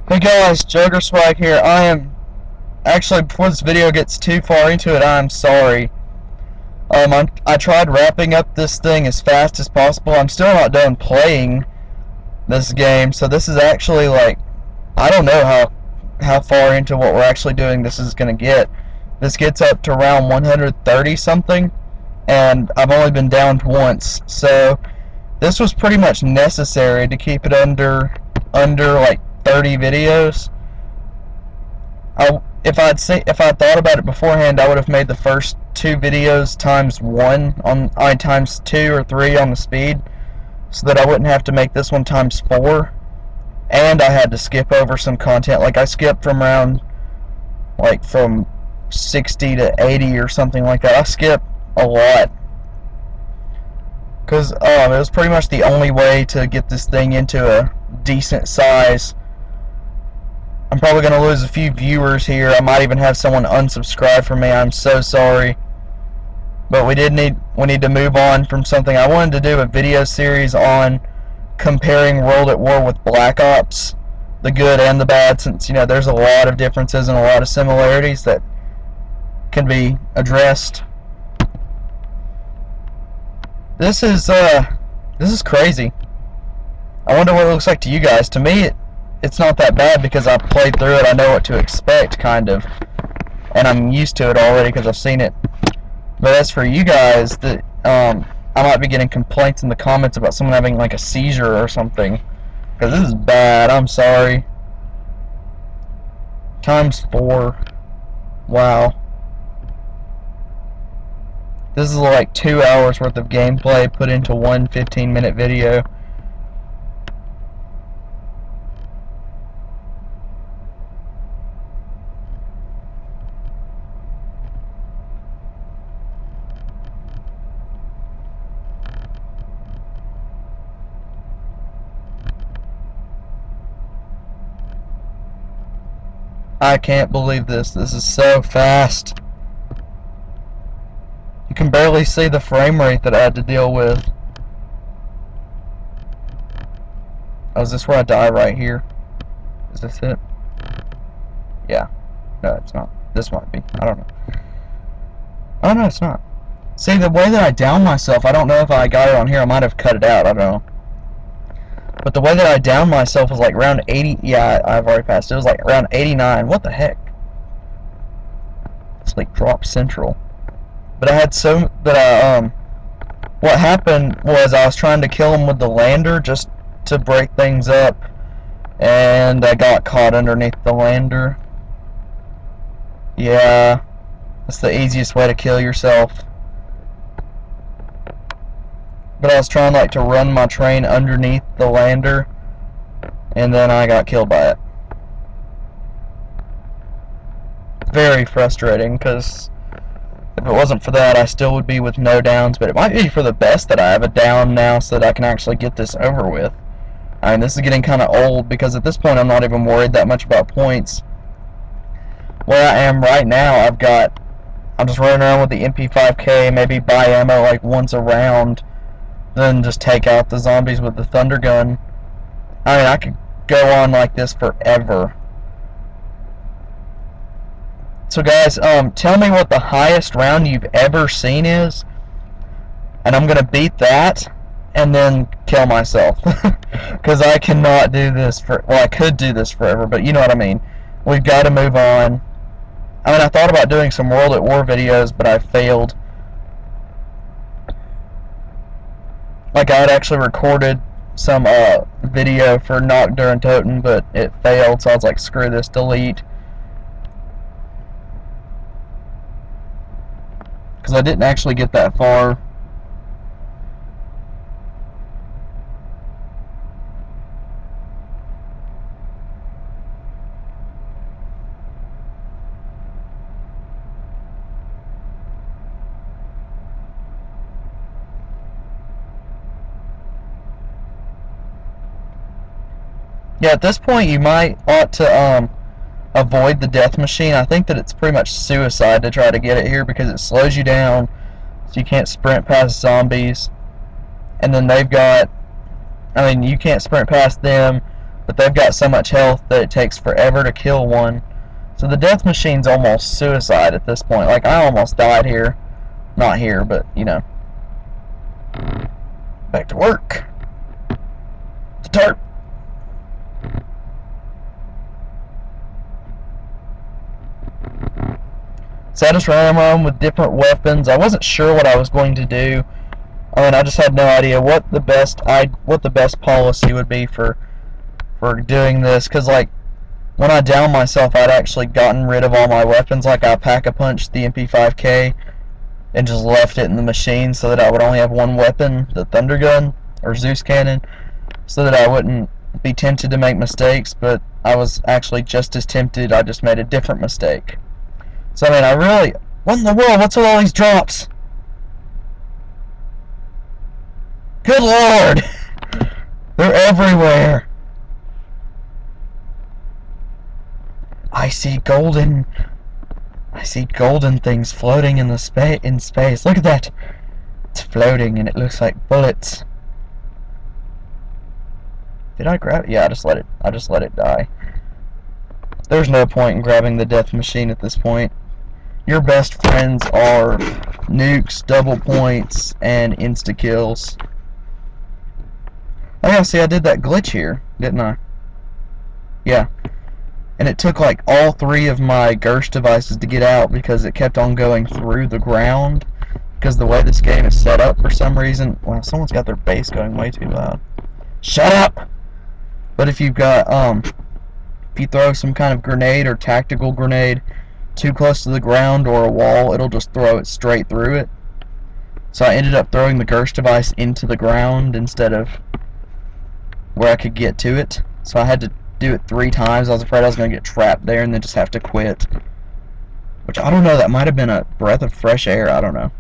Hey guys, Joker Swag here. I am actually, before this video gets too far into it, I'm sorry. I tried wrapping up this thing as fast as possible. I'm still not done playing this game, so this is actually like, I don't know how far into what we're actually doing this is gonna get. This gets up to around 130 something, and I've only been down once, so this was pretty much necessary to keep it under like 30 videos. If I'd thought about it beforehand, I would have made the first 2 videos times 1 on times 2 or 3 on the speed, so that I wouldn't have to make this one times 4. And I had to skip over some content. Like I skipped from from 60 to 80 or something like that. I skipped a lot because it was pretty much the only way to get this thing into a decent size. I'm probably going to lose a few viewers here. I might even have someone unsubscribe from me. I'm so sorry. But we need to move on from something. I wanted to do a video series on comparing World at War with Black Ops, the good and the bad, since there's a lot of differences and a lot of similarities that can be addressed. This is crazy. I wonder what it looks like to you guys. To me, it's not that bad because I've played through it. I know what to expect, kind of, and I'm used to it already because I've seen it. But as for you guys, I might be getting complaints in the comments about someone having like a seizure or something, because this is bad. I'm sorry. Times 4. Wow. This is like 2 hours worth of gameplay put into one 15-minute video. I can't believe this. This is so fast. You can barely see the frame rate that I had to deal with. Oh, is this where I die right here? Is this it? Yeah. No, it's not. This might be. I don't know. Oh, no, it's not. See, the way that I down myself, I don't know if I got it on here. I might have cut it out. I don't know. But the way that I downed myself was like around 80. Yeah, I've already passed. It was like around 89. What the heck? It's like drop central. But I had what happened was I was trying to kill him with the lander just to break things up, and I got caught underneath the lander. Yeah, that's the easiest way to kill yourself. But I was trying to run my train underneath the lander, and then I got killed by it. Very frustrating, because if it wasn't for that, I still would be with no downs, but it might be for the best that I have a down now so that I can actually get this over with. I mean, this is getting kind of old, because at this point I'm not even worried that much about points. Where I am right now, I'm just running around with the MP5K, maybe buy ammo like once a round, then just take out the zombies with the thunder gun. I mean, I could go on like this forever. So guys, tell me what the highest round you've ever seen is, and I'm gonna beat that and then kill myself, because I cannot do this I could do this forever, but you know what I mean. We've got to move on. I mean, I thought about doing some World at War videos, but I failed. Like, I had actually recorded some video for Knock During Toten, but it failed, so I was like, screw this, delete. Because I didn't actually get that far. Yeah, at this point you ought to avoid the death machine. I think that it's pretty much suicide to try to get it here, because it slows you down so you can't sprint past zombies. And then they've got, I mean, you can't sprint past them, but they've got so much health that it takes forever to kill one. So the death machine's almost suicide at this point. Like, I almost died here. Not here, but, you know. Back to work. The tarp. So I just ran around with different weapons. I wasn't sure what I was going to do. I mean, I just had no idea what the best policy would be for doing this. Because, like, when I downed myself, I'd actually gotten rid of all my weapons. Like, I pack-a-punched the MP5K and just left it in the machine so that I would only have one weapon, the Thunder Gun, or Zeus Cannon, so that I wouldn't be tempted to make mistakes, but I was actually just as tempted. I just made a different mistake. So, I mean, I really... What in the world? What's with all these drops? Good Lord! They're everywhere. I see golden things floating in space. Look at that. It's floating and it looks like bullets. Did I grab it? Yeah, I just let it die. There's no point in grabbing the death machine at this point. Your best friends are nukes, double points, and insta kills. Oh yeah, see, I did that glitch here, didn't I? Yeah. And it took like all 3 of my Gersh devices to get out because it kept on going through the ground. Because the way this game is set up for some reason... Well, someone's got their bass going way too loud. Shut up! But if you've got, if you throw some kind of grenade or tactical grenade too close to the ground or a wall, it'll just throw it straight through it. So I ended up throwing the Gersh device into the ground instead of where I could get to it. So I had to do it 3 times. I was afraid I was going to get trapped there and then just have to quit. Which, I don't know, that might have been a breath of fresh air. I don't know.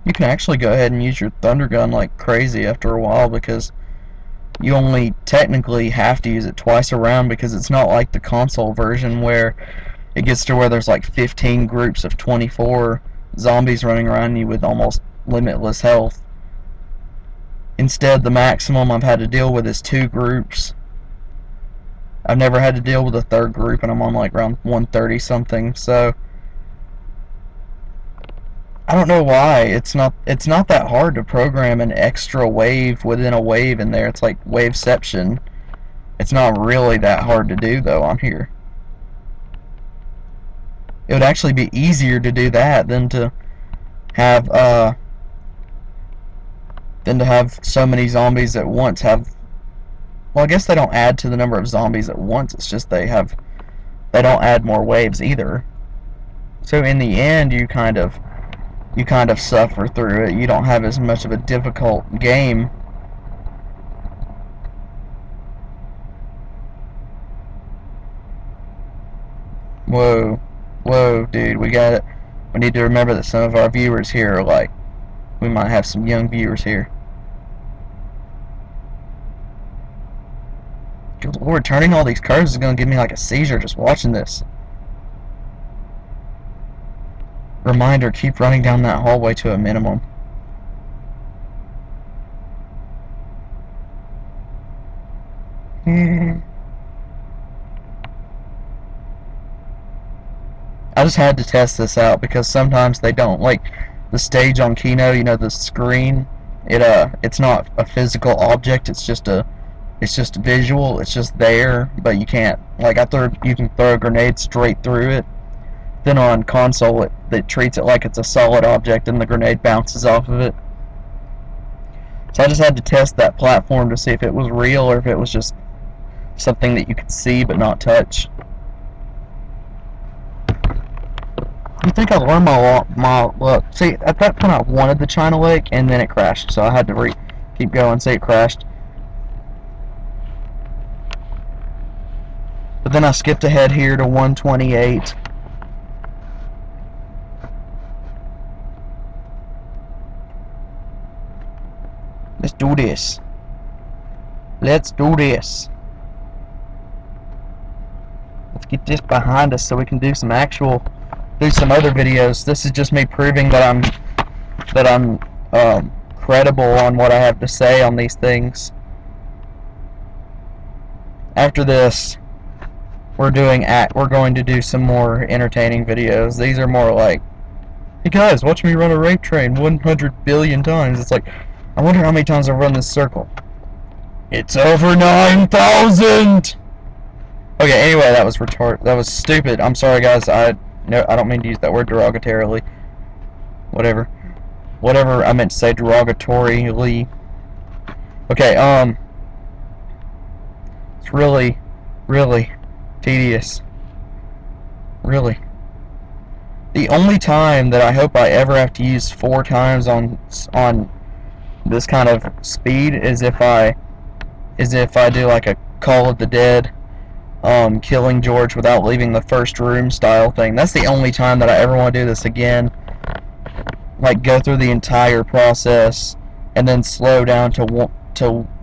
You can actually go ahead and use your Thunder Gun like crazy after a while because you only technically have to use it twice a round because it's not like the console version where it gets to where there's like 15 groups of 24 zombies running around you with almost limitless health. Instead, the maximum I've had to deal with is 2 groups. I've never had to deal with a 3rd group, and I'm on like around 130 something, so I don't know why. It's not that hard to program an extra wave within a wave in there. It's like waveception. It's not really that hard to do though on here. It would actually be easier to do that than to have so many zombies at once. Well, I guess they don't add to the number of zombies at once. It's just they don't add more waves either. So in the end, you kind of suffer through it. You don't have as much of a difficult game. Whoa, dude, we need to remember that some of our viewers here are like, we might have some young viewers here. Good Lord, turning all these curves is gonna give me like a seizure just watching this. Reminder, keep running down that hallway to a minimum. I just had to test this out because sometimes they don't. Like the stage on Kino, you know, the screen, it's not a physical object, it's just visual, it's just there, but you can't, like you can throw a grenade straight through it. Then on console, it treats it like it's a solid object and the grenade bounces off of it. So I just had to test that platform to see if it was real or if it was just something that you could see but not touch. I think I learned my look. See, at that point I wanted the China Lake and then it crashed, so I had to keep going. See, it crashed. But then I skipped ahead here to 128. Let's do this. Let's do this. Let's get this behind us so we can do some actual do some other videos. This is just me proving that I'm credible on what I have to say on these things. After this, we're going to do some more entertaining videos. These are more like, hey guys, watch me run a rape train 100 billion times. It's like, I wonder how many times I've run this circle. It's over 9,000! Okay, anyway, that was that was stupid. I'm sorry, guys. I don't mean to use that word derogatorily. Whatever, I meant to say derogatorily. Okay, it's really, really tedious. Really. The only time that I hope I ever have to use 4 times on this kind of speed is if I do like a Call of the Dead, killing George without leaving the first room style thing. That's the only time that I ever want to do this again. Like, go through the entire process and then slow down to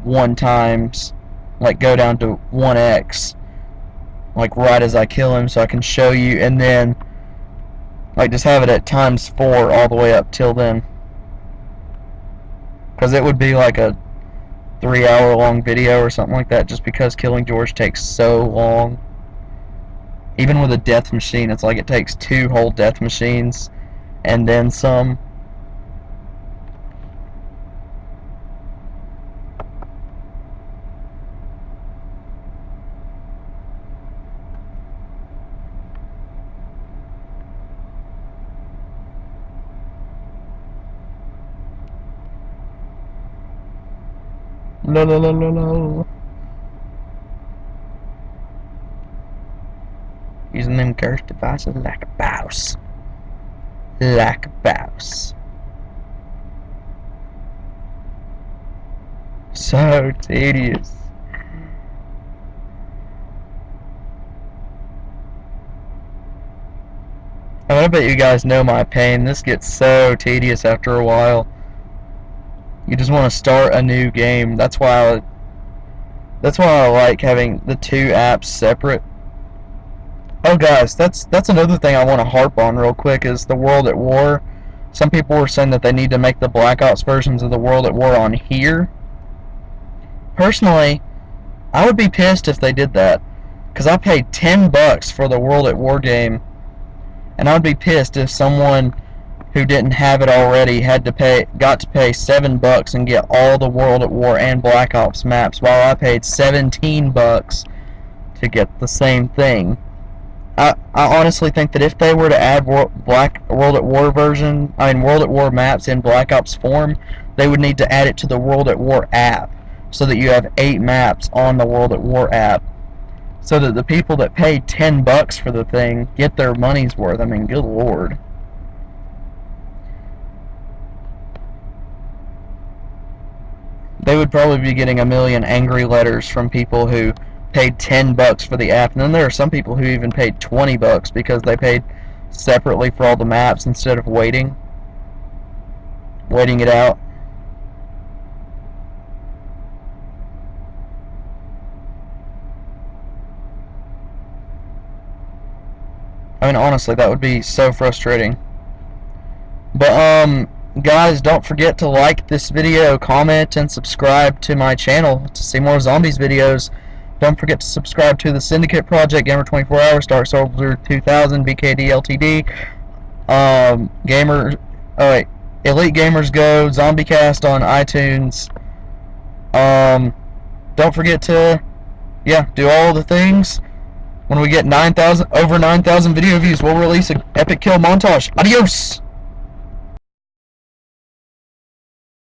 1 times, like go down to 1x, like right as I kill him, so I can show you, and then like just have it at ×4 all the way up till then, because it would be like a 3-hour long video or something like that, just because killing George takes so long. Even with a death machine, it's like it takes 2 whole death machines and then some. La la la la la. Using them cursed devices like a boss. Like a boss. So tedious. I bet you guys know my pain. This gets so tedious after a while. You just want to start a new game. That's why I like having the 2 apps separate. Oh guys, that's another thing I want to harp on real quick, is the World at War. Some people were saying that they need to make the Black Ops versions of the World at War on here. Personally, I would be pissed if they did that, because I paid $10 for the World at War game, and I would be pissed if someone who didn't have it already got to pay $7 and get all the World at War and Black Ops maps, while I paid $17 to get the same thing. I honestly think that if they were to add World at War maps in Black Ops form, they would need to add it to the World at War app, so that you have 8 maps on the World at War app, so that the people that paid $10 for the thing get their money's worth. I mean, good lord. They would probably be getting a million angry letters from people who paid $10 for the app, and then there are some people who even paid $20 because they paid separately for all the maps instead of waiting it out. I mean, honestly, that would be so frustrating. But guys, don't forget to like this video, comment, and subscribe to my channel to see more zombies videos. Don't forget to subscribe to the Syndicate Project, Gamer 24 Hours, Dark Soldier 2000, BKD LTD, Elite Gamers Go, ZombieCast on iTunes. Don't forget to, do all the things. When we get over 9,000 video views, we'll release an epic kill montage. Adios!